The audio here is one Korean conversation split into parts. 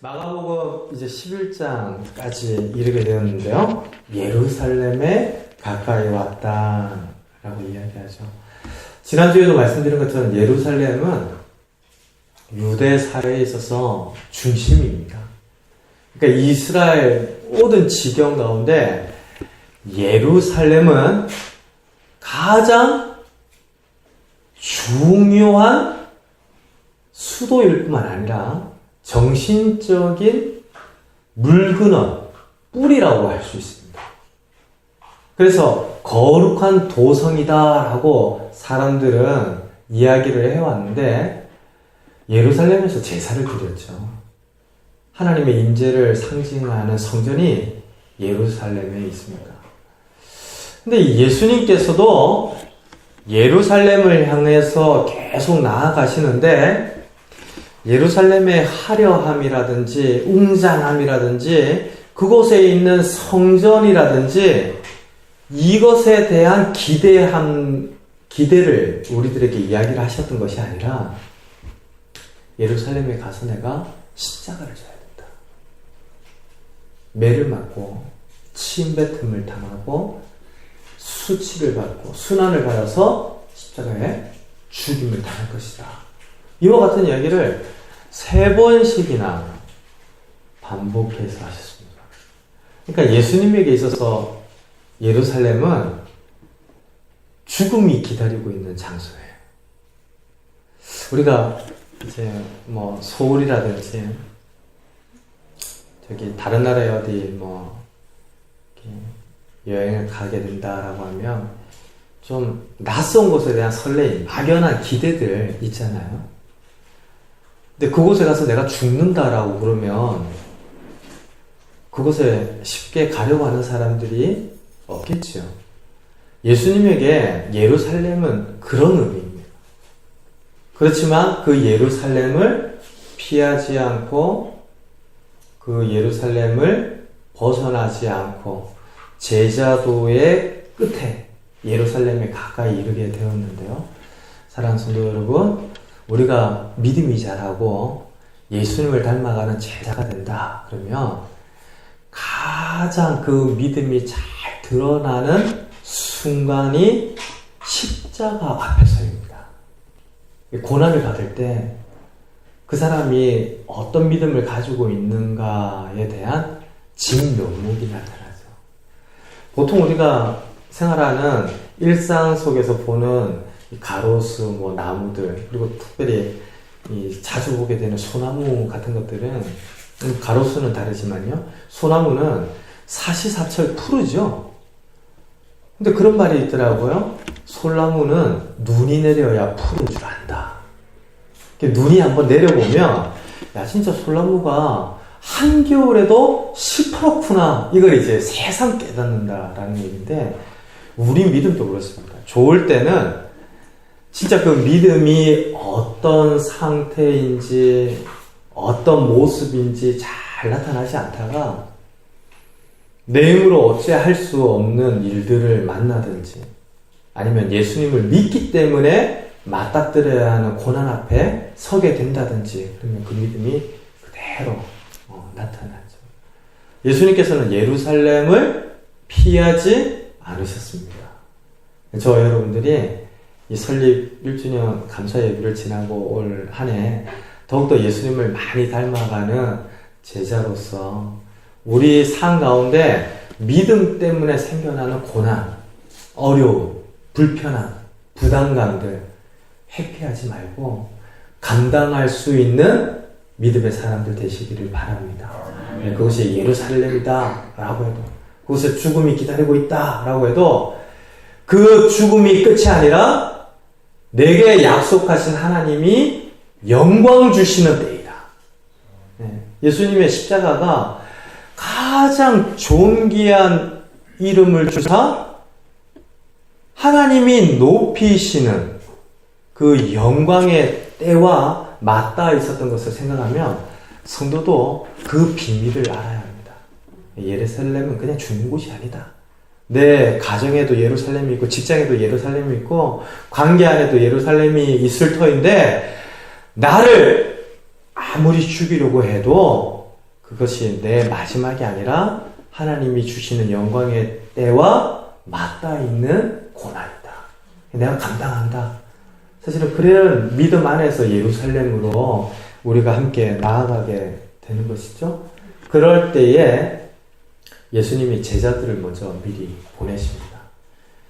마가복음 이제 11장까지 이르게 되었는데요. 예루살렘에 가까이 왔다라고 이야기하죠. 지난주에도 말씀드린 것처럼 예루살렘은 유대 사회에 있어서 중심입니다. 그러니까 이스라엘 모든 지경 가운데 예루살렘은 가장 중요한 수도일 뿐만 아니라 정신적인 물근원, 뿌리라고 할 수 있습니다. 그래서 거룩한 도성이다라고 사람들은 이야기를 해왔는데 예루살렘에서 제사를 드렸죠. 하나님의 임재를 상징하는 성전이 예루살렘에 있습니다. 근데 예수님께서도 예루살렘을 향해서 계속 나아가시는데 예루살렘의 화려함이라든지 웅장함이라든지 그곳에 있는 성전이라든지 이것에 대한 기대를 우리들에게 이야기를 하셨던 것이 아니라 예루살렘에 가서 내가 십자가를 져야 된다. 매를 맞고 침뱉음을 당하고 수치를 받고 순환을 받아서 십자가에 죽임을 당할 것이다. 이와 같은 이야기를 3번씩이나 반복해서 하셨습니다. 그러니까 예수님에게 있어서 예루살렘은 죽음이 기다리고 있는 장소예요. 우리가 이제 서울이라든지 저기 다른 나라에 어디 여행을 가게 된다라고 하면 좀 낯선 곳에 대한 설레임, 막연한 기대들 있잖아요. 근데 그곳에 가서 내가 죽는다라고 그러면 그곳에 쉽게 가려고 하는 사람들이 없겠죠. 예수님에게 예루살렘은 그런 의미입니다. 그렇지만 그 예루살렘을 피하지 않고 그 예루살렘을 벗어나지 않고 제자도의 끝에 예루살렘에 가까이 이르게 되었는데요. 사랑하는 성도 여러분, 우리가 믿음이 자라고 예수님을 닮아가는 제자가 된다. 그러면 가장 그 믿음이 잘 드러나는 순간이 십자가 앞에서입니다. 고난을 받을 때 그 사람이 어떤 믿음을 가지고 있는가에 대한 진면목이 나타나죠. 보통 우리가 생활하는 일상 속에서 보는 가로수, 나무들, 그리고 특별히 자주 보게 되는 소나무 같은 것들은, 가로수는 다르지만요, 소나무는 사시사철 푸르죠. 근데 그런 말이 있더라고요. 솔나무는 눈이 내려야 푸른 줄 안다. 눈이 한번 내려보면, 야, 진짜 솔나무가 한겨울에도 시퍼렇구나. 이걸 이제 새삼 깨닫는다라는 얘기인데, 우리 믿음도 그렇습니다. 좋을 때는 진짜 그 믿음이 어떤 상태인지 어떤 모습인지 잘 나타나지 않다가 내 힘으로 어찌할 수 없는 일들을 만나든지 아니면 예수님을 믿기 때문에 맞닥뜨려야 하는 고난 앞에 서게 된다든지 그러면 그 믿음이 그대로 나타나죠. 예수님께서는 예루살렘을 피하지 않으셨습니다. 저 여러분들이 이 설립 1주년 감사 예배를 지나고 올 한 해 더욱더 예수님을 많이 닮아가는 제자로서 우리 삶 가운데 믿음 때문에 생겨나는 고난, 어려움, 불편함, 부담감들 회피하지 말고 감당할 수 있는 믿음의 사람들 되시기를 바랍니다. 그것이 예루살렘이다 라고 해도 그곳에 죽음이 기다리고 있다 라고 해도 그 죽음이 끝이 아니라 내게 약속하신 하나님이 영광 주시는 때이다. 예수님의 십자가가 가장 존귀한 이름을 주사 하나님이 높이시는 그 영광의 때와 맞닿아 있었던 것을 생각하면 성도도 그 비밀을 알아야 합니다. 예루살렘은 그냥 죽는 곳이 아니다. 내 가정에도 예루살렘이 있고 직장에도 예루살렘이 있고 관계 안에도 예루살렘이 있을 터인데 나를 아무리 죽이려고 해도 그것이 내 마지막이 아니라 하나님이 주시는 영광의 때와 맞닿아 있는 고난이다. 내가 감당한다. 사실은 그런 믿음 안에서 예루살렘으로 우리가 함께 나아가게 되는 것이죠. 그럴 때에 예수님이 제자들을 먼저 미리 보내십니다.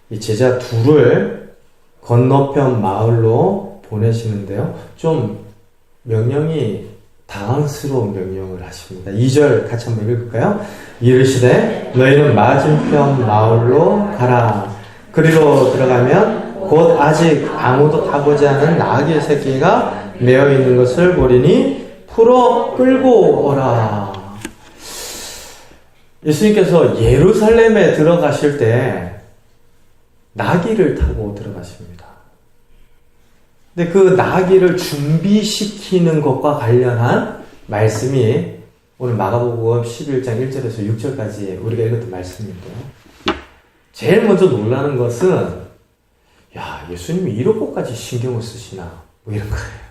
이 제자 둘을 건너편 마을로 보내시는데요. 좀 명령이 당황스러운 명령을 하십니다. 2절 같이 한번 읽을까요? 이르시되 너희는 맞은편 마을로 가라. 그리로 들어가면 곧 아직 아무도 타보지 않은 나귀 새끼가 매어 있는 것을 보리니 풀어 끌고 오라. 예수님께서 예루살렘에 들어가실 때 나귀를 타고 들어가십니다. 근데 그 나귀를 준비시키는 것과 관련한 말씀이 오늘 마가복음 11장 1절에서 6절까지 우리가 읽었던 말씀인데요. 제일 먼저 놀라는 것은 야, 예수님이 이런 것까지 신경을 쓰시나 뭐 이런 거예요.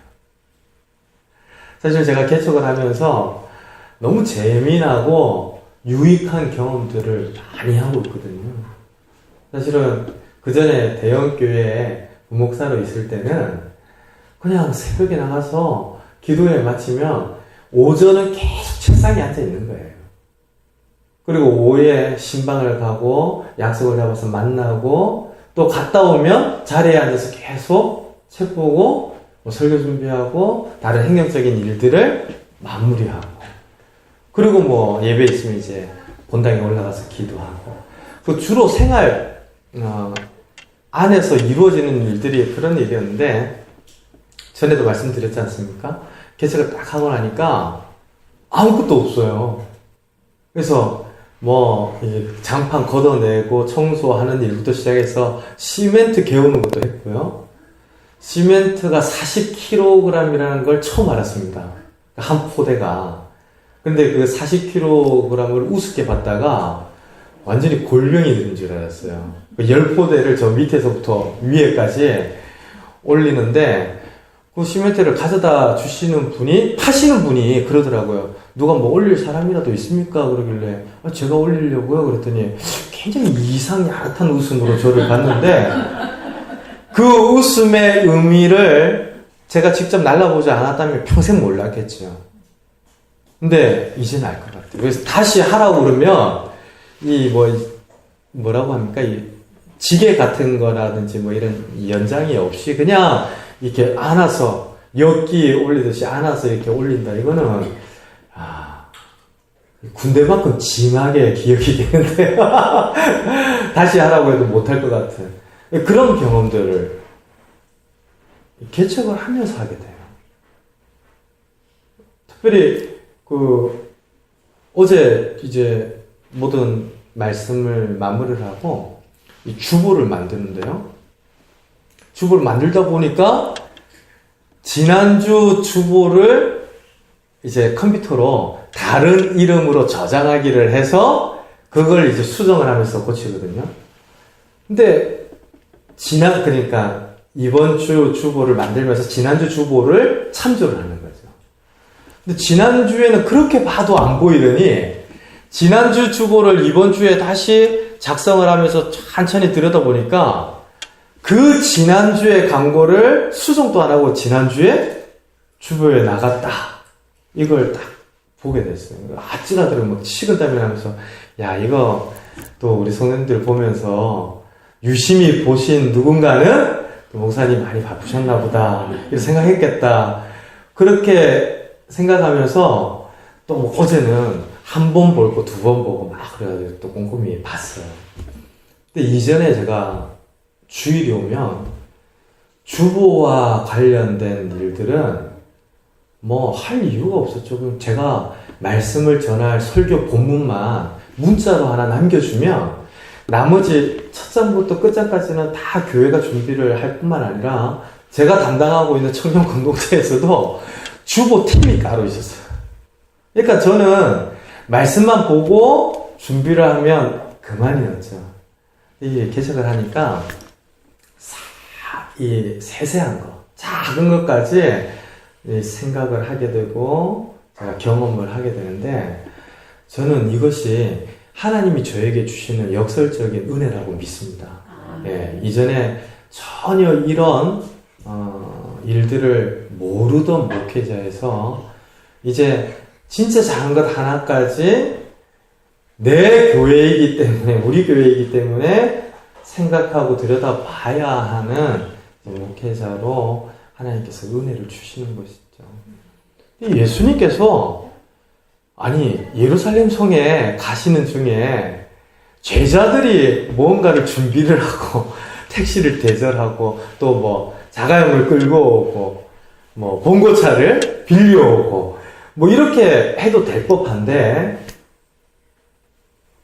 사실 제가 개척을 하면서 너무 재미나고 유익한 경험들을 많이 하고 있거든요. 사실은 그 전에 대형교회에 부목사로 있을 때는 그냥 새벽에 나가서 기도회 마치면 오전은 계속 책상에 앉아 있는 거예요. 그리고 오후에 신방을 가고 약속을 잡아서 만나고 또 갔다 오면 자리에 앉아서 계속 책 보고 뭐 설교 준비하고 다른 행정적인 일들을 마무리하고 그리고 뭐 예배 있으면 이제 본당에 올라가서 기도하고 그 주로 생활 안에서 이루어지는 일들이 그런 일이었는데 전에도 말씀드렸지 않습니까? 개척을 딱 하고 나니까 아무것도 없어요. 그래서 뭐 장판 걷어내고 청소하는 일부터 시작해서 시멘트 개우는 것도 했고요. 시멘트가 40kg이라는 걸 처음 알았습니다. 한 포대가. 근데 그 40kg을 우습게 봤다가 완전히 골병이 되는 줄 알았어요. 10포대를 저 밑에서부터 위에까지 올리는데 그 시멘트를 가져다 주시는 분이, 파시는 분이 그러더라고요. 누가 뭐 올릴 사람이라도 있습니까? 그러길래 제가 올리려고요. 그랬더니 굉장히 이상 야릇한 웃음으로 저를 봤는데 그 웃음의 의미를 제가 직접 날라보지 않았다면 평생 몰랐겠죠. 근데 이제는 알 것 같아요. 그래서 다시 하라고 그러면 뭐라고 합니까? 이 지게 같은 거라든지 뭐 이런 연장이 없이 그냥 이렇게 안아서 엿기 올리듯이 안아서 이렇게 올린다. 이거는 군대만큼 징하게 기억이 되는데요. 다시 하라고 해도 못할 것 같은 그런 경험들을 개척을 하면서 하게 돼요. 특별히 어제 이제 모든 말씀을 마무리를 하고 이 주보를 만드는데요. 주보를 만들다 보니까 지난주 주보를 이제 컴퓨터로 다른 이름으로 저장하기를 해서 그걸 이제 수정을 하면서 고치거든요. 근데 그러니까 이번 주 주보를 만들면서 지난주 주보를 참조를 하는 거죠. 근데 지난주에는 그렇게 봐도 안 보이더니 지난주 주보를 이번 주에 다시 작성을 하면서 천천히 들여다보니까 그 지난주의 광고를 수정도 안 하고 지난주에 주보에 나갔다. 이걸 딱 보게 됐어요. 아찔하더라고요. 막 식은땀이 나면서 야, 이거 또 우리 성도님들 보면서 유심히 보신 누군가는 목사님 많이 바쁘셨나 보다 이렇게 생각했겠다. 그렇게 생각하면서 또 뭐 어제는 한 번 보고 두 번 보고 막 그래가지고 또 꼼꼼히 봤어요. 근데 이전에 제가 주일이 오면 주보와 관련된 일들은 뭐 할 이유가 없었죠. 그럼 제가 말씀을 전할 설교 본문만 문자로 하나 남겨주면 나머지 첫 장부터 끝장까지는 다 교회가 준비를 할 뿐만 아니라 제가 담당하고 있는 청년 공동체에서도 주보 팀이 따로 있었어요. 그러니까 저는 말씀만 보고 준비를 하면 그만이었죠. 이게 개척을 하니까 이 세세한 거, 작은 것까지 생각을 하게 되고 제가 경험을 하게 되는데, 저는 이것이 하나님이 저에게 주시는 역설적인 은혜라고 믿습니다. 예, 이전에 전혀 이런 일들을 모르던 목회자에서 이제 진짜 작은 것 하나까지 내 교회이기 때문에, 우리 교회이기 때문에 생각하고 들여다봐야 하는 목회자로 하나님께서 은혜를 주시는 것이죠. 예수님께서 아니 예루살렘 성에 가시는 중에 제자들이 뭔가를 준비를 하고 택시를 대절하고 또 뭐 자가용을 끌고 오고 뭐 봉고차를 빌려오고 뭐 이렇게 해도 될 법한데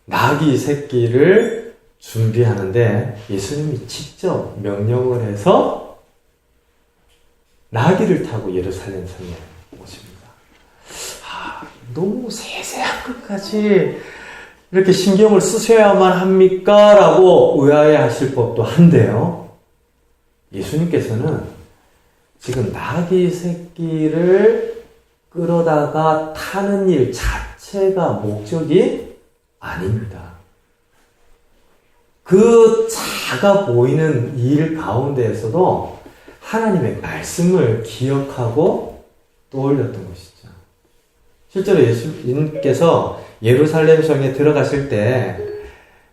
나귀 새끼를 준비하는데 예수님이 직접 명령을 해서 나귀를 타고 예루살렘 성에 오십니다. 너무 세세한 것까지 이렇게 신경을 쓰셔야만 합니까? 라고 의아해하실 법도 한데요. 예수님께서는 지금 나귀 새끼를 끌어다가 타는 일 자체가 목적이 아닙니다. 그 작아 보이는 일 가운데에서도 하나님의 말씀을 기억하고 떠올렸던 것이죠. 실제로 예수님께서 예루살렘 성에 들어가실 때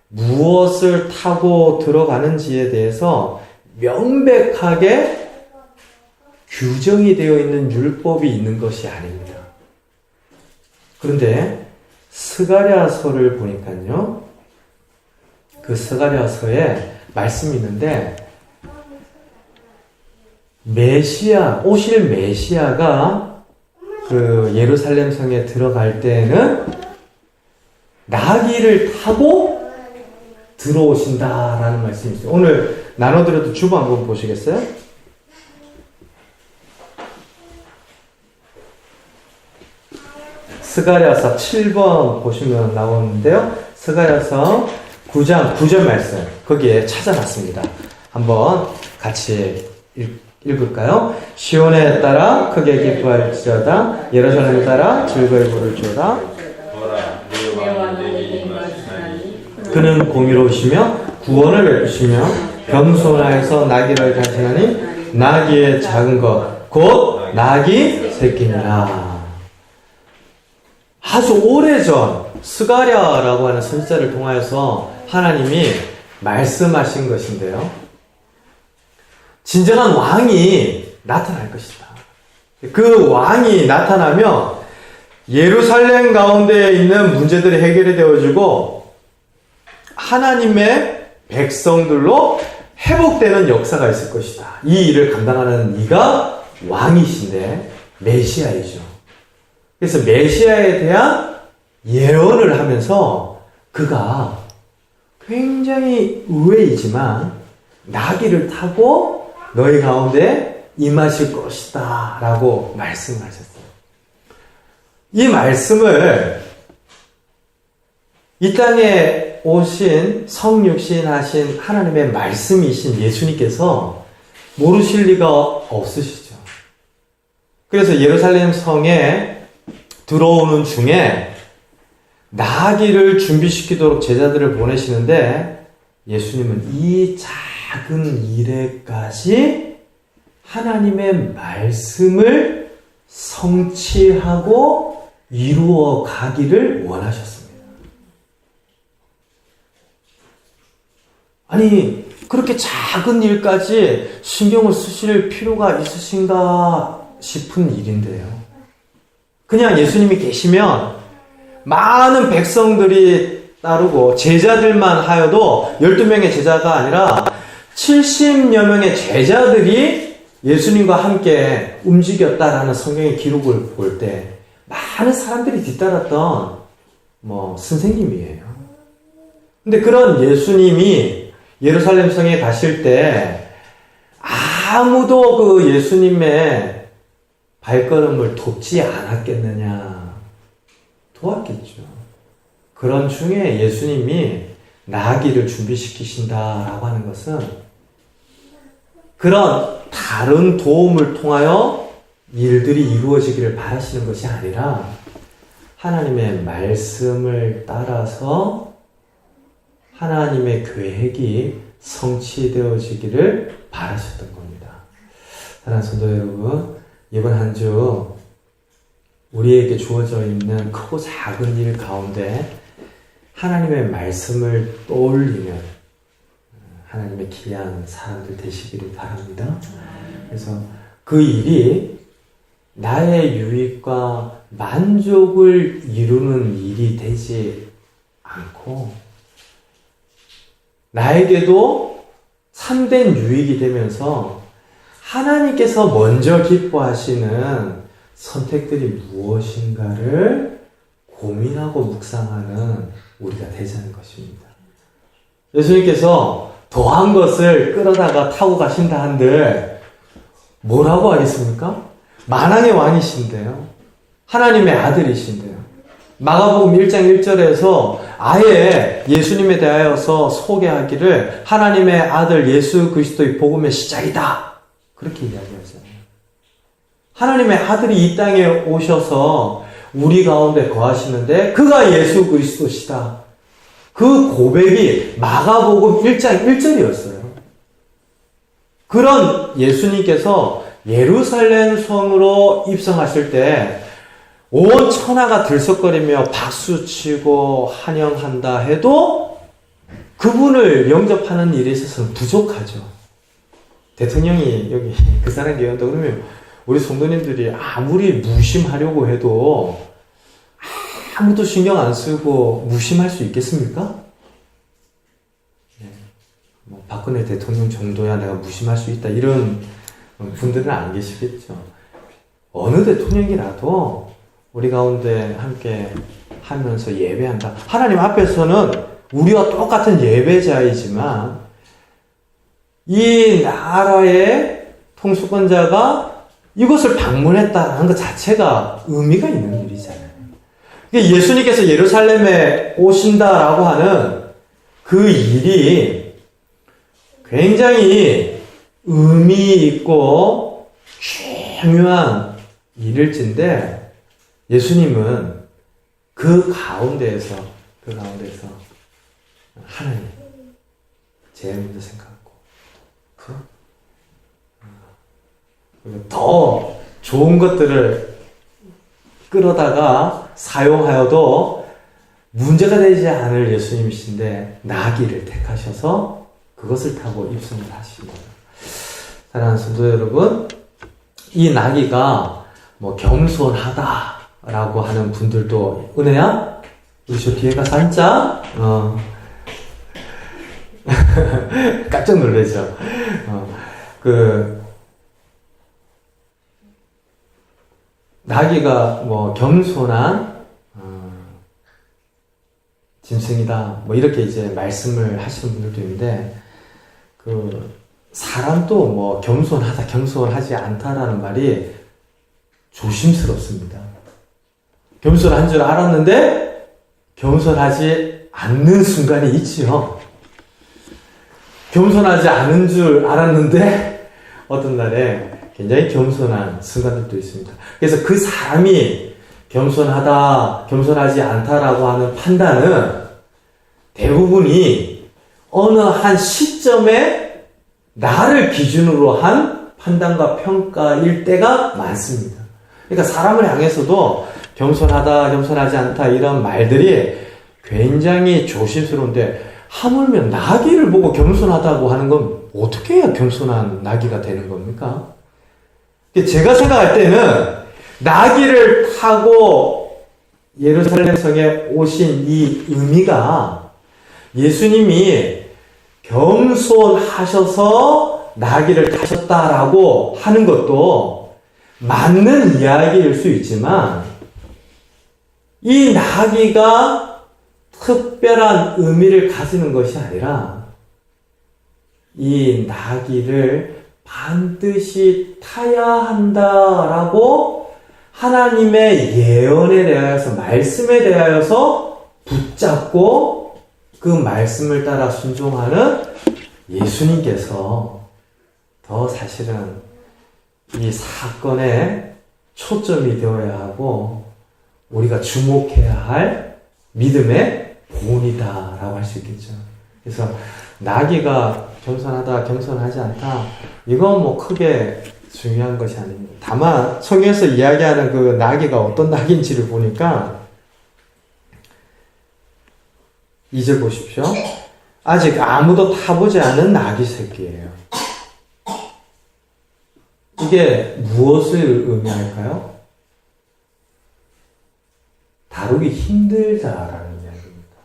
무엇을 타고 들어가는지에 대해서 명백하게 규정이 되어 있는 율법이 있는 것이 아닙니다. 그런데 스가랴서를 보니까요, 그 스가랴서에 말씀이 있는데 오실 메시아가 그 예루살렘 성에 들어갈 때는 나귀를 타고 들어오신다라는 말씀이 있어요. 오늘 나눠드려도 주보 한번 보시겠어요? 스가랴서 7번 보시면 나오는데요. 스가랴서 9장 9절 말씀 거기에 찾아놨습니다. 한번 같이 읽을까요? 시온에 따라 크게 기뻐할지어다 예루살렘에 따라 즐거이 부를지어다 그는 공의로우시며 구원을 베푸시며 겸손하여서 나귀를 다스리나니 나귀의 작은 것 곧 나귀 새끼니라. 아주 오래전 스가랴라고 하는 선지자를 통하여서 하나님이 말씀하신 것인데요. 진정한 왕이 나타날 것이다. 그 왕이 나타나면 예루살렘 가운데에 있는 문제들이 해결이 되어지고 하나님의 백성들로 회복되는 역사가 있을 것이다. 이 일을 감당하는 이가 왕이신데 메시아이죠. 그래서 메시아에 대한 예언을 하면서 그가 굉장히 의외이지만 나귀를 타고 너희 가운데 임하실 것이다 라고 말씀하셨어요. 이 말씀을 이 땅에 오신 성육신하신 하나님의 말씀이신 예수님께서 모르실 리가 없으시죠. 그래서 예루살렘 성에 들어오는 중에 나귀를 준비시키도록 제자들을 보내시는데 예수님은 이 작은 일에까지 하나님의 말씀을 성취하고 이루어 가기를 원하셨습니다. 아니, 그렇게 작은 일까지 신경을 쓰실 필요가 있으신가 싶은 일인데요. 그냥 예수님이 계시면 많은 백성들이 따르고 제자들만 하여도 12명의 제자가 아니라 70여 명의 제자들이 예수님과 함께 움직였다라는 성경의 기록을 볼 때 많은 사람들이 뒤따랐던 선생님이에요. 근데 그런 예수님이 예루살렘 성에 가실 때 아무도 그 예수님의 발걸음을 돕지 않았겠느냐? 도왔겠죠. 그런 중에 예수님이 나귀를 준비시키신다라고 하는 것은 그런 다른 도움을 통하여 일들이 이루어지기를 바라시는 것이 아니라 하나님의 말씀을 따라서 하나님의 계획이 성취되어지기를 바라셨던 겁니다. 사랑하는 성도 여러분, 이번 한 주 우리에게 주어져 있는 크고 작은 일 가운데 하나님의 말씀을 떠올리면 하나님의 귀한 사람들 되시기를 바랍니다. 그래서 그 일이 나의 유익과 만족을 이루는 일이 되지 않고 나에게도 참된 유익이 되면서 하나님께서 먼저 기뻐하시는 선택들이 무엇인가를 고민하고 묵상하는 우리가 되자는 것입니다. 예수님께서 더한 것을 끌어다가 타고 가신다 한들 뭐라고 하겠습니까? 만왕의 왕이신데요. 하나님의 아들이신데요. 마가복음 1장 1절에서 아예 예수님에 대하여서 소개하기를 하나님의 아들 예수 그리스도의 복음의 시작이다. 그렇게 이야기하잖아요. 하나님의 아들이 이 땅에 오셔서 우리 가운데 거하시는데 그가 예수 그리스도시다. 그 고백이 마가복음 1장 1절이었어요. 그런 예수님께서 예루살렘 성으로 입성하실 때 온 천하가 들썩거리며 박수치고 환영한다 해도 그분을 영접하는 일에 있어서는 부족하죠. 대통령이 여기 그 사람 얘기한다 그러면 우리 성도님들이 아무리 무심하려고 해도 아무도 신경 안 쓰고 무심할 수 있겠습니까? 뭐 박근혜 대통령 정도야 내가 무심할 수 있다 이런 분들은 안 계시겠죠. 어느 대통령이라도 우리 가운데 함께 하면서 예배한다. 하나님 앞에서는 우리와 똑같은 예배자이지만 이 나라의 통수권자가 이곳을 방문했다는 것 자체가 의미가 있는 일이잖아요. 예수님께서 예루살렘에 오신다라고 하는 그 일이 굉장히 의미 있고 중요한 일일진데 예수님은 그 가운데에서 하나님 제일 먼저 생각하고 더 좋은 것들을 끌어다가 사용하여도 문제가 되지 않을 예수님이신데 나귀를 택하셔서 그것을 타고 입성을 하신 거예요. 사랑하는 성도 여러분, 이 나귀가 뭐 겸손하다라고 하는 분들도 은혜야? 우리 저 뒤에가 살짝 깜짝 놀라죠. 나귀가 뭐 겸손한 짐승이다. 뭐 이렇게 이제 말씀을 하시는 분들도 있는데 사람도 뭐 겸손하다, 겸손하지 않다라는 말이 조심스럽습니다. 겸손한 줄 알았는데 겸손하지 않는 순간이 있지요. 겸손하지 않은 줄 알았는데 어떤 날에 굉장히 겸손한 순간들도 있습니다. 그래서 그 사람이 겸손하다, 겸손하지 않다라고 하는 판단은 대부분이 어느 한 시점에 나를 기준으로 한 판단과 평가일 때가 많습니다. 그러니까 사람을 향해서도 겸손하다, 겸손하지 않다 이런 말들이 굉장히 조심스러운데 하물며 나귀를 보고 겸손하다고 하는 건 어떻게 해야 겸손한 나귀가 되는 겁니까? 제가 생각할 때는 나귀를 타고 예루살렘 성에 오신 이 의미가 예수님이 겸손하셔서 나귀를 타셨다라고 하는 것도 맞는 이야기일 수 있지만 이 나귀가 특별한 의미를 가지는 것이 아니라 이 나귀를 반드시 타야 한다라고 하나님의 예언에 대하여서 말씀에 대하여서 붙잡고 그 말씀을 따라 순종하는 예수님께서 더 사실은 이 사건의 초점이 되어야 하고 우리가 주목해야 할 믿음의 본이다라고 할 수 있겠죠. 그래서 나귀가 겸손하다, 겸손하지 않다, 이건 뭐 크게 중요한 것이 아닙니다. 다만 성경에서 이야기하는 그 나귀가 어떤 나귀인지를 보니까 2절 보십시오. 아직 아무도 타보지 않은 나귀 새끼예요. 이게 무엇을 의미할까요? 다루기 힘들다라는 이야기입니다.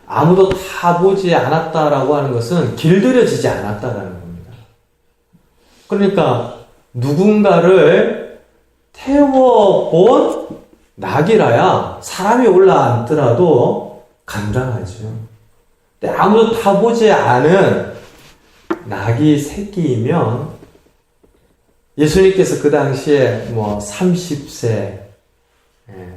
아무도 타보지 않았다라고 하는 것은 길들여지지 않았다라는 겁니다. 그러니까 누군가를 태워본 낙이라야 사람이 올라앉더라도 감당하죠. 근데 아무도 타보지 않은 낙이 새끼이면 예수님께서 그 당시에 뭐 30세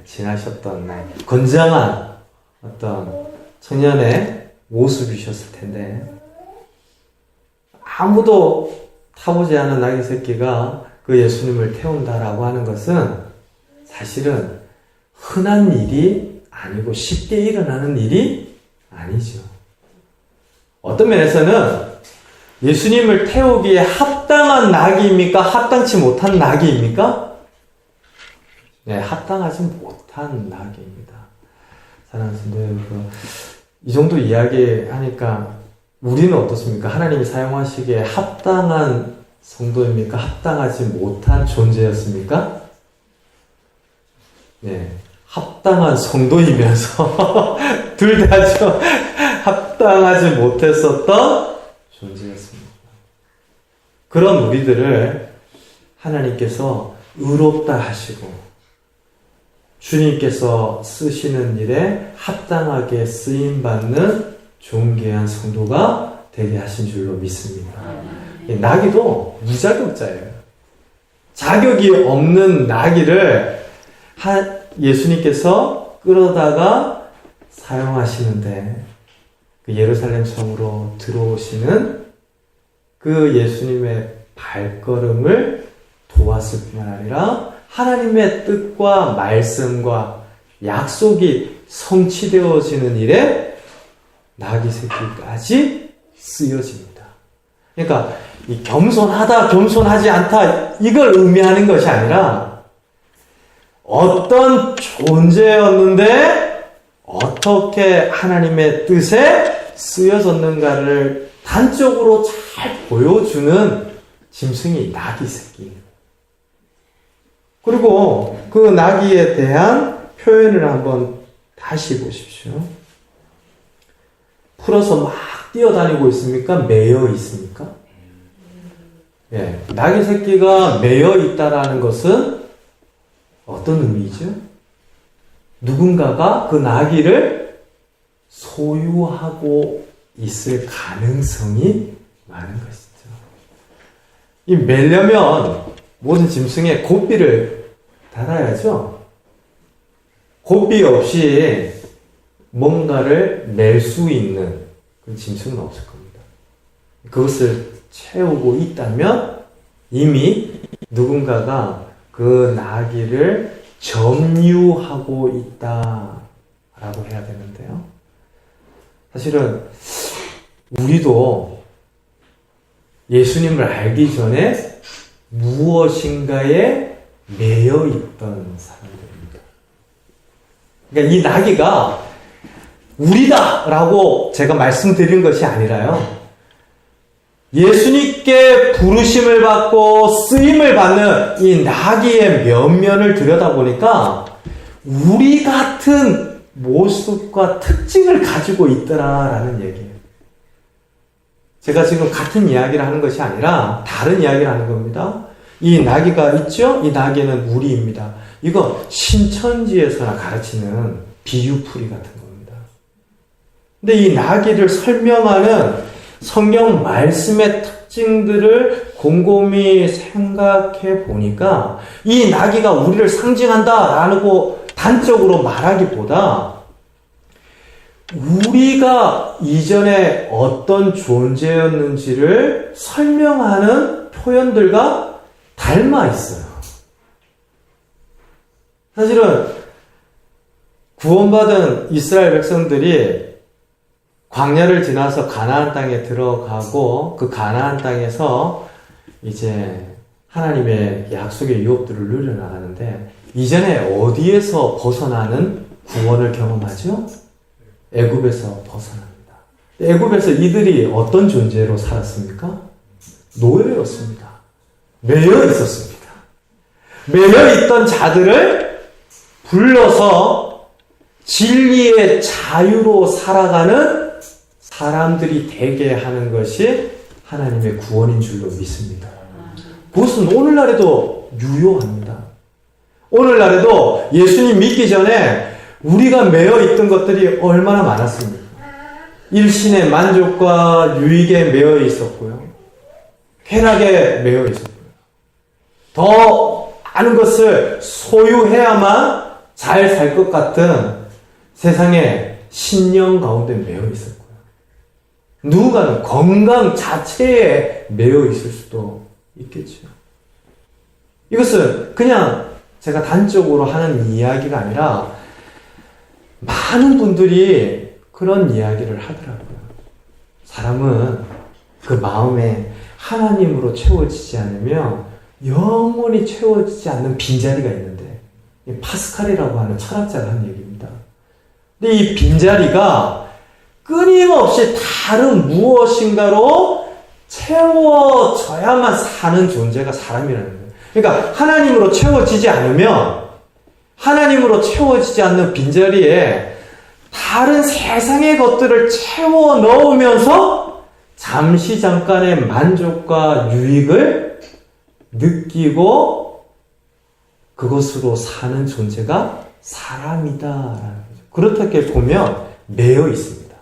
지나셨던 건장한 어떤 청년의 모습이셨을 텐데, 아무도 타보지 않은 낙이 새끼가 그 예수님을 태운다라고 하는 것은 사실은 흔한 일이 아니고 쉽게 일어나는 일이 아니죠. 어떤 면에서는 예수님을 태우기에 합당한 낙이입니까? 합당치 못한 낙이입니까? 네, 합당하지 못한 낙이입니다. 사랑하는 성도 여러분, 이 정도 이야기하니까 우리는 어떻습니까? 하나님이 사용하시기에 합당한 성도입니까? 합당하지 못한 존재였습니까? 네, 합당한 성도이면서 둘 다죠. 합당하지 못했었던 존재였습니다. 그런 우리들을 하나님께서 의롭다 하시고 주님께서 쓰시는 일에 합당하게 쓰임받는 존귀한 성도가 되게 하신 줄로 믿습니다. 나귀도 무자격자예요. 자격이 없는 나귀를 예수님께서 끌어다가 사용하시는데, 그 예루살렘 성으로 들어오시는 그 예수님의 발걸음을 도왔을 뿐만 아니라 하나님의 뜻과 말씀과 약속이 성취되어지는 일에 나귀 새끼까지 쓰여집니다. 그러니까 이 겸손하다, 겸손하지 않다, 이걸 의미하는 것이 아니라 어떤 존재였는데 어떻게 하나님의 뜻에 쓰여졌는가를 단적으로 잘 보여주는 짐승이 나귀 새끼입니다. 그리고 그 나귀에 대한 표현을 한번 다시 보십시오. 풀어서 막 뛰어다니고 있습니까? 매여 있습니까? 예, 나귀 새끼가 매여 있다라는 것은 어떤 의미죠? 누군가가 그 나귀를 소유하고 있을 가능성이 많은 것이죠. 이 매려면 모든 짐승에 고삐를 달아야죠. 고삐 없이 뭔가를 멜 수 있는 그런 짐승은 없을 겁니다. 그것을 채우고 있다면 이미 누군가가 그 나귀를 점유하고 있다라고 해야 되는데요. 사실은 우리도 예수님을 알기 전에 무엇인가에 매여 있던 사람들입니다. 그러니까 이 나귀가 우리다라고 제가 말씀드린 것이 아니라요, 예수님께 부르심을 받고 쓰임을 받는 이 나귀의 면면을 들여다보니까 우리 같은 모습과 특징을 가지고 있더라라는 얘기예요. 제가 지금 같은 이야기를 하는 것이 아니라 다른 이야기를 하는 겁니다. 이 나귀가 있죠? 이 나귀는 우리입니다. 이거 신천지에서나 가르치는 비유풀이 같은 겁니다. 근데 이 나귀를 설명하는 성경 말씀의 특징들을 곰곰이 생각해 보니까 이 나귀가 우리를 상징한다라고 단적으로 말하기보다 우리가 이전에 어떤 존재였는지를 설명하는 표현들과 닮아 있어요. 사실은 구원받은 이스라엘 백성들이 광야를 지나서 가나안 땅에 들어가고 그 가나안 땅에서 이제 하나님의 약속의 유업들을 누려나가는데 이전에 어디에서 벗어나는 구원을 경험하죠? 애굽에서 벗어납니다. 애굽에서 이들이 어떤 존재로 살았습니까? 노예였습니다. 매여 있었습니다. 매여 있던 자들을 불러서 진리의 자유로 살아가는 사람들이 되게 하는 것이 하나님의 구원인 줄로 믿습니다. 그것은 오늘날에도 유효합니다. 오늘날에도 예수님 믿기 전에 우리가 매여 있던 것들이 얼마나 많았습니까? 일신의 만족과 유익에 매여 있었고요. 쾌락에 매여 있었고요. 더 많은 것을 소유해야만 잘 살 것 같은 세상의 신념 가운데 매여 있었고요. 누군가는 건강 자체에 매여 있을 수도 있겠죠. 이것은 그냥 제가 단적으로 하는 이야기가 아니라 많은 분들이 그런 이야기를 하더라고요. 사람은 그 마음에 하나님으로 채워지지 않으면 영원히 채워지지 않는 빈자리가 있는데, 파스칼이라고 하는 철학자가 한 얘기입니다. 근데 이 빈자리가 끊임없이 다른 무엇인가로 채워져야만 사는 존재가 사람이라는 거예요. 그러니까 하나님으로 채워지지 않으면, 하나님으로 채워지지 않는 빈자리에 다른 세상의 것들을 채워 넣으면서 잠시 잠깐의 만족과 유익을 느끼고 그것으로 사는 존재가 사람이다라는 거죠. 그렇게 보면 매여 있습니다.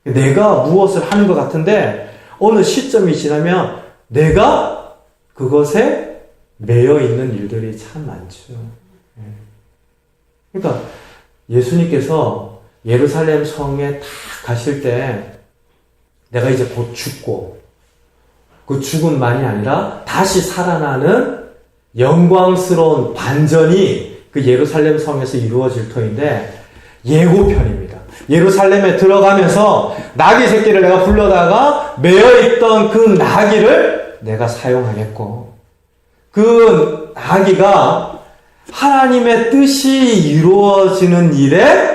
내가 무엇을 하는 것 같은데 어느 시점이 지나면 내가 그것에 매여 있는 일들이 참 많죠. 그러니까 예수님께서 예루살렘 성에 다 가실 때 내가 이제 곧 죽고 그 죽음만이 아니라 다시 살아나는 영광스러운 반전이 그 예루살렘 성에서 이루어질 터인데 예고편입니다. 예루살렘에 들어가면서 나귀 새끼를 내가 불러다가 매여있던 그 나귀를 내가 사용하겠고 그 나귀가 하나님의 뜻이 이루어지는 일에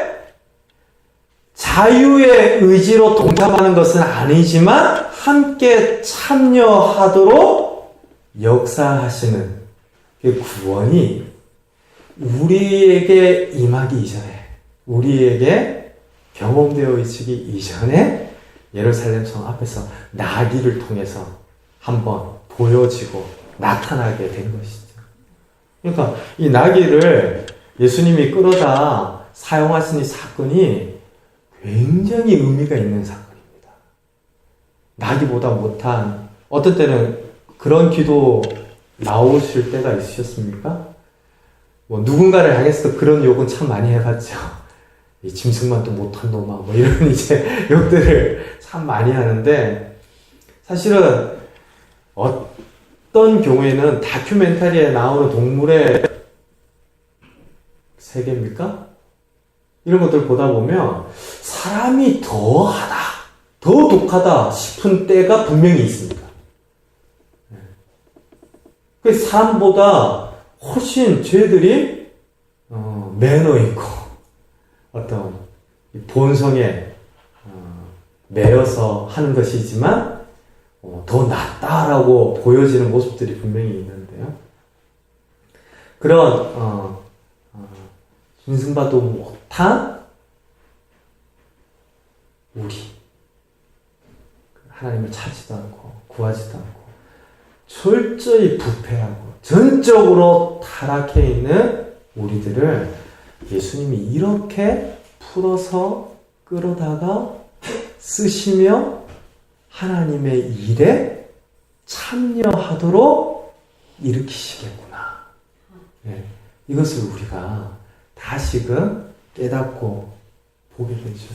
자유의 의지로 동참하는 것은 아니지만 함께 참여하도록 역사하시는 그 구원이 우리에게 임하기 이전에, 우리에게 경험되어 있기 이전에 예루살렘 성 앞에서 나귀를 통해서 한번 보여지고 나타나게 된 것이죠. 그러니까 이 나귀를 예수님이 끌어다 사용하신 이 사건이 굉장히 의미가 있는 사건입니다. 나귀보다 못한, 어떤 때는 그런 기도 나오실 때가 있으셨습니까? 뭐 누군가를 향해서 그런 욕은 참 많이 해봤죠. 이 짐승만 또 못한 놈아, 뭐 이런 이제 욕들을 참 많이 하는데, 사실은 어떤 경우에는 다큐멘터리에 나오는 동물의 세계입니까? 이런 것들 보다 보면 사람이 더하다, 더 독하다 싶은 때가 분명히 있습니다. 그 사람보다 훨씬 쟤들이 매너 있고 어떤 본성에 매여서 하는 것이지만 더 낫다라고 보여지는 모습들이 분명히 있는데요. 그런 짐승봐도 못한 우리, 하나님을 찾지도 않고 구하지도 않고 철저히 부패하고 전적으로 타락해 있는 우리들을 예수님이 이렇게 풀어서 끌어다가 쓰시며 하나님의 일에 참여하도록 일으키시겠구나. 네, 이것을 우리가 다시금 깨닫고 보게 되죠.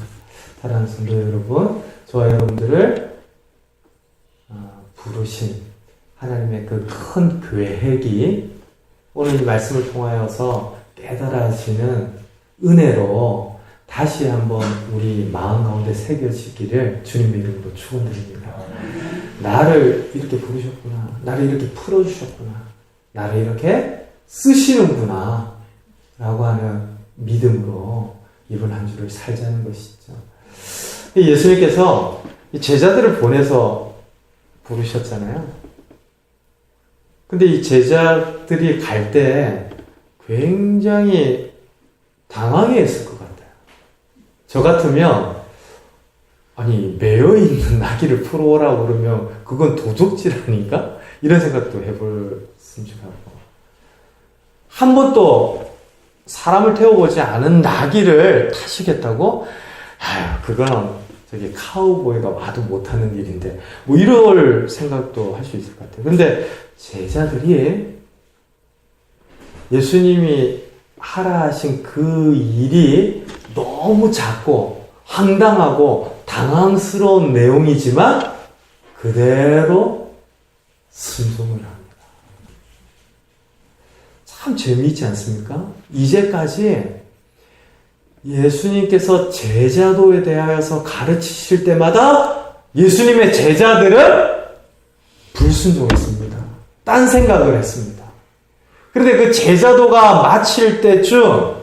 사랑하는 성도 여러분, 저와 여러분들을 부르신 하나님의 그 큰 계획이 오늘 이 말씀을 통하여서 깨달아지는 은혜로 다시 한번 우리 마음 가운데 새겨지기를 주님의 이름으로 축원드립니다. 나를 이렇게 부르셨구나. 나를 이렇게 풀어주셨구나. 나를 이렇게 쓰시는구나. 라고 하는 믿음으로 이번 한 주를 살자는 것이죠. 예수님께서 제자들을 보내서 부르셨잖아요. 근데 이 제자들이 갈 때 굉장히 당황했을 것 같아요. 저 같으면 아니 매여있는 나귀를 풀어오라고 그러면 그건 도둑질 아닌가? 이런 생각도 해볼 씀직하고 한 번도 사람을 태워보지 않은 나귀를 타시겠다고? 아휴 그건 저기 카우보이가 와도 못하는 일인데 뭐 이럴 생각도 할 수 있을 것 같아요. 근데 제자들이 예수님이 하라 하신 그 일이 너무 작고 황당하고 당황스러운 내용이지만 그대로 순종을 합니다. 참 재미있지 않습니까? 이제까지 예수님께서 제자도에 대하여서 가르치실 때마다 예수님의 제자들은 불순종했습니다. 딴 생각을 했습니다. 그런데 그 제자도가 마칠 때쯤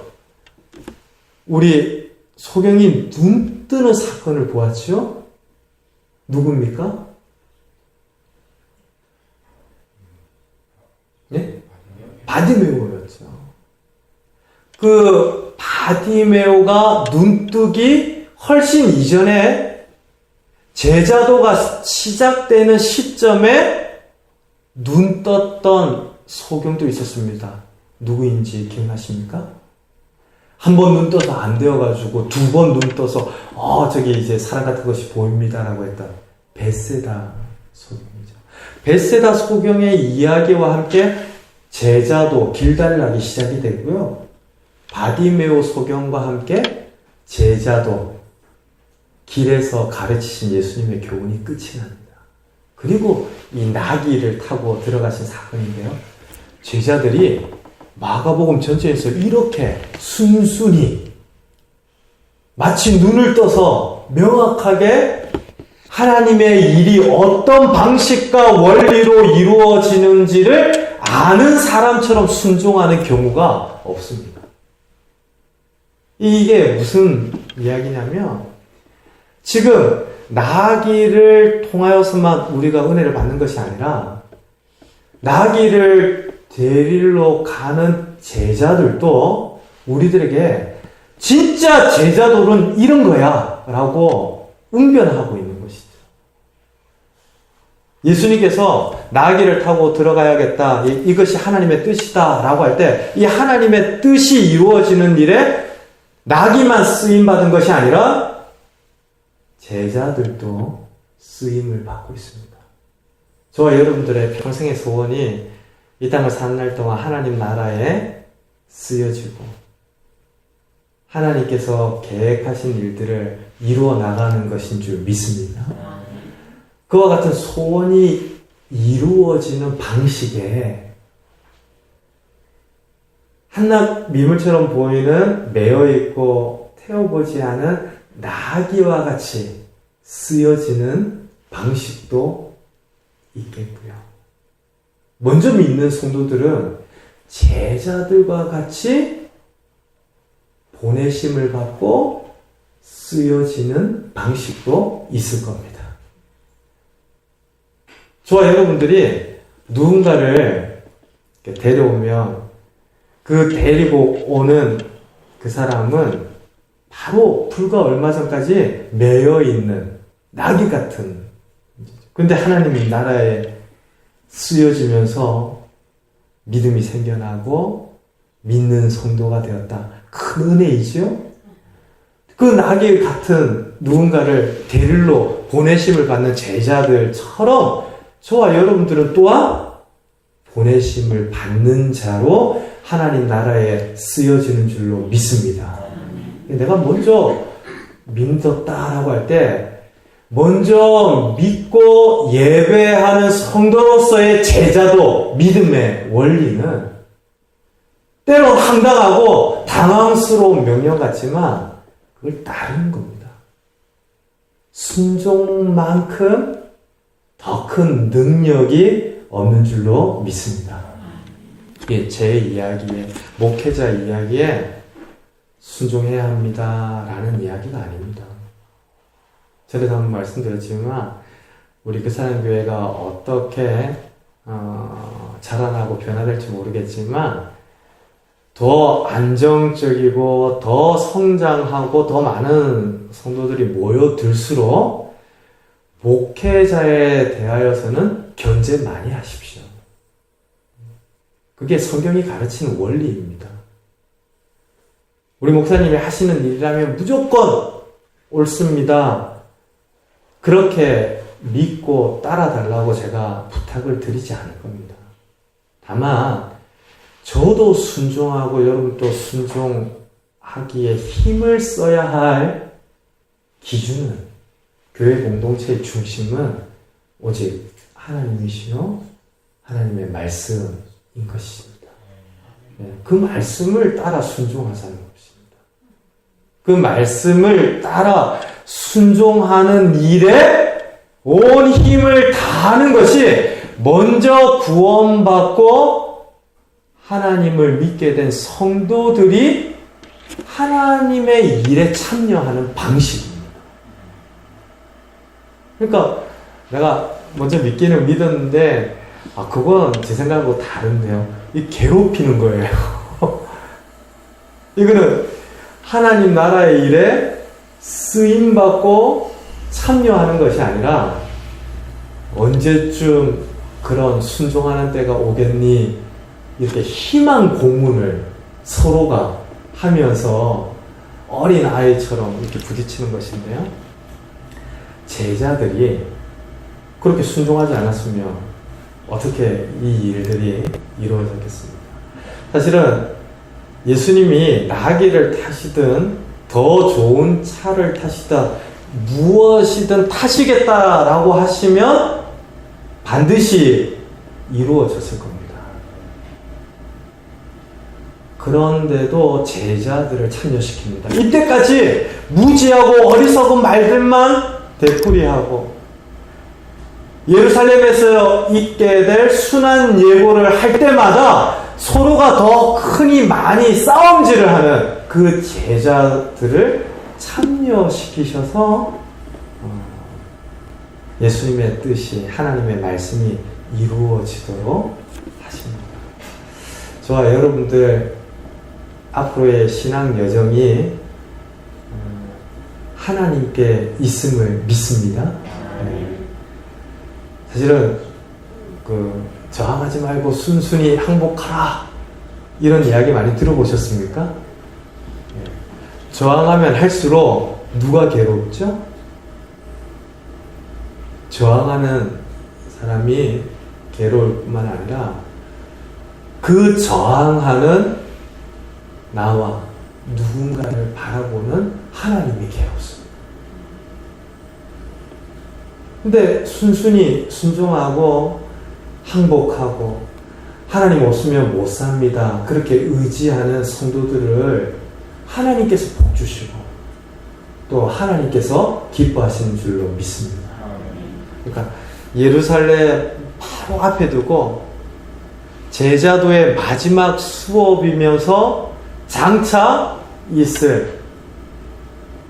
우리 소경이 눈 뜨는 사건을 보았죠? 누굽니까? 예? 바디메오였죠. 그 바디메오가 눈뜨기 훨씬 이전에 제자도가 시작되는 시점에 눈 떴던 소경도 있었습니다. 누구인지 기억나십니까? 한 번 눈 떠서 안 되어가지고 두 번 눈 떠서 저기 이제 사람 같은 것이 보입니다라고 했던 벳세다 소경이죠. 벳세다 소경의 이야기와 함께 제자도 길달락이 시작이 되고요. 바디메오 소경과 함께 제자도 길에서 가르치신 예수님의 교훈이 끝이 납니다. 그리고 이 나귀를 타고 들어가신 사건인데요. 제자들이 마가복음 전체에서 이렇게 순순히 마치 눈을 떠서 명확하게 하나님의 일이 어떤 방식과 원리로 이루어지는지를 아는 사람처럼 순종하는 경우가 없습니다. 이게 무슨 이야기냐면 지금 나귀를 통하여서만 우리가 은혜를 받는 것이 아니라 나귀를 데리러 가는 제자들도 우리들에게 진짜 제자도는 이런 거야 라고 응변하고 있는 것이죠. 예수님께서 나귀를 타고 들어가야겠다, 이것이 하나님의 뜻이다 라고 할 때 이 하나님의 뜻이 이루어지는 일에 나귀만 쓰임받은 것이 아니라 제자들도 쓰임을 받고 있습니다. 저와 여러분들의 평생의 소원이 이 땅을 사는 날 동안 하나님 나라에 쓰여지고 하나님께서 계획하신 일들을 이루어 나가는 것인 줄 믿습니다. 그와 같은 소원이 이루어지는 방식에 한낱 미물처럼 보이는 매어있고 태워보지 않은 나귀와 같이 쓰여지는 방식도 있겠고요. 먼저 믿는 성도들은 제자들과 같이 보내심을 받고 쓰여지는 방식도 있을 겁니다. 저와 여러분들이 누군가를 데려오면 그 데리고 오는 그 사람은 바로 불과 얼마 전까지 매여있는 나귀 같은, 근데 하나님의 나라에 쓰여지면서 믿음이 생겨나고 믿는 성도가 되었다. 큰 은혜이죠? 그 나귀 같은 누군가를 데리러 보내심을 받는 제자들처럼 저와 여러분들은 또한 보내심을 받는 자로 하나님 나라에 쓰여지는 줄로 믿습니다. 내가 먼저 믿었다라고 할 때 먼저 믿고 예배하는 성도로서의 제자도 믿음의 원리는 때로 황당하고 당황스러운 명령 같지만 그걸 따르는 겁니다. 순종만큼 더 큰 능력이 없는 줄로 믿습니다. 이게 제 이야기에, 목회자 이야기에 순종해야 합니다 라는 이야기가 아닙니다. 전에도 한번 말씀드렸지만 우리 그 사람 교회가 어떻게 자라나고 변화될지 모르겠지만 더 안정적이고 더 성장하고 더 많은 성도들이 모여들수록 목회자에 대하여서는 견제 많이 하십시오. 그게 성경이 가르치는 원리입니다. 우리 목사님이 하시는 일이라면 무조건 옳습니다. 그렇게 믿고 따라달라고 제가 부탁을 드리지 않을 겁니다. 다만 저도 순종하고 여러분도 순종하기에 힘을 써야 할 기준은, 교회 공동체의 중심은 오직 하나님이시요 하나님의 말씀인 것입니다. 그 말씀을 따라 순종하자는 것입니다. 그 말씀을 따라 순종하는 일에 온 힘을 다하는 것이 먼저 구원받고 하나님을 믿게 된 성도들이 하나님의 일에 참여하는 방식입니다. 그러니까 내가 먼저 믿기는 믿었는데 그건 제 생각하고 다른데요. 이 괴롭히는 거예요. 이거는 하나님 나라의 일에 쓰임받고 참여하는 것이 아니라 언제쯤 그런 순종하는 때가 오겠니? 이렇게 희망 고문을 서로가 하면서 어린 아이처럼 이렇게 부딪히는 것인데요. 제자들이 그렇게 순종하지 않았으면 어떻게 이 일들이 이루어졌겠습니까? 사실은 예수님이 나귀를 타시든 더 좋은 차를 타시든 무엇이든 타시겠다라고 하시면 반드시 이루어졌을 겁니다. 그런데도 제자들을 참여시킵니다. 이때까지 무지하고 어리석은 말들만 되풀이하고 예루살렘에서 있게 될 순환 예고를 할 때마다 서로가 더 크니 많이 싸움질을 하는 그 제자들을 참여시키셔서 예수님의 뜻이, 하나님의 말씀이 이루어지도록 하십니다. 저와 여러분들 앞으로의 신앙 여정이 하나님께 있음을 믿습니다. 사실은 저항하지 말고 순순히 항복하라 이런 이야기 많이 들어보셨습니까? 저항하면 할수록 누가 괴롭죠? 저항하는 사람이 괴로울 뿐만 아니라 그 저항하는 나와 누군가를 바라보는 하나님이 괴롭습니다. 근데 순순히 순종하고 항복하고 하나님 없으면 못 삽니다. 그렇게 의지하는 성도들을 하나님께서 복 주시고 또 하나님께서 기뻐하시는 줄로 믿습니다. 그러니까 예루살렘 바로 앞에 두고 제자도의 마지막 수업이면서 장차 있을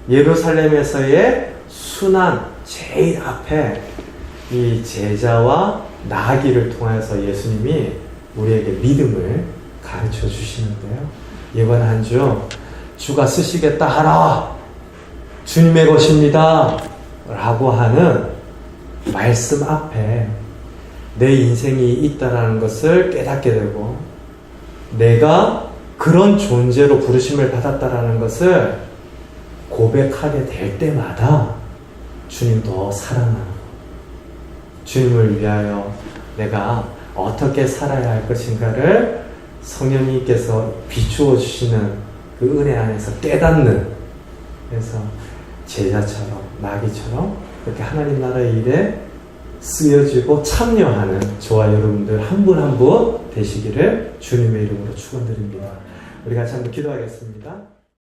예루살렘에서의 순환 제일 앞에 이 제자와 나귀를 통해서 예수님이 우리에게 믿음을 가르쳐 주시는데요. 이번 한 주 주가 쓰시겠다 하라 주님의 것입니다 라고 하는 말씀 앞에 내 인생이 있다라는 것을 깨닫게 되고 내가 그런 존재로 부르심을 받았다라는 것을 고백하게 될 때마다 주님 더 사랑하고 주님을 위하여 내가 어떻게 살아야 할 것인가를 성령님께서 비추어 주시는 그 은혜 안에서 깨닫는, 그래서 제자처럼 나귀처럼 그렇게 하나님 나라의 일에 쓰여지고 참여하는 저와 여러분들 한 분 한 분 되시기를 주님의 이름으로 축원드립니다. 우리 같이 한번 기도하겠습니다.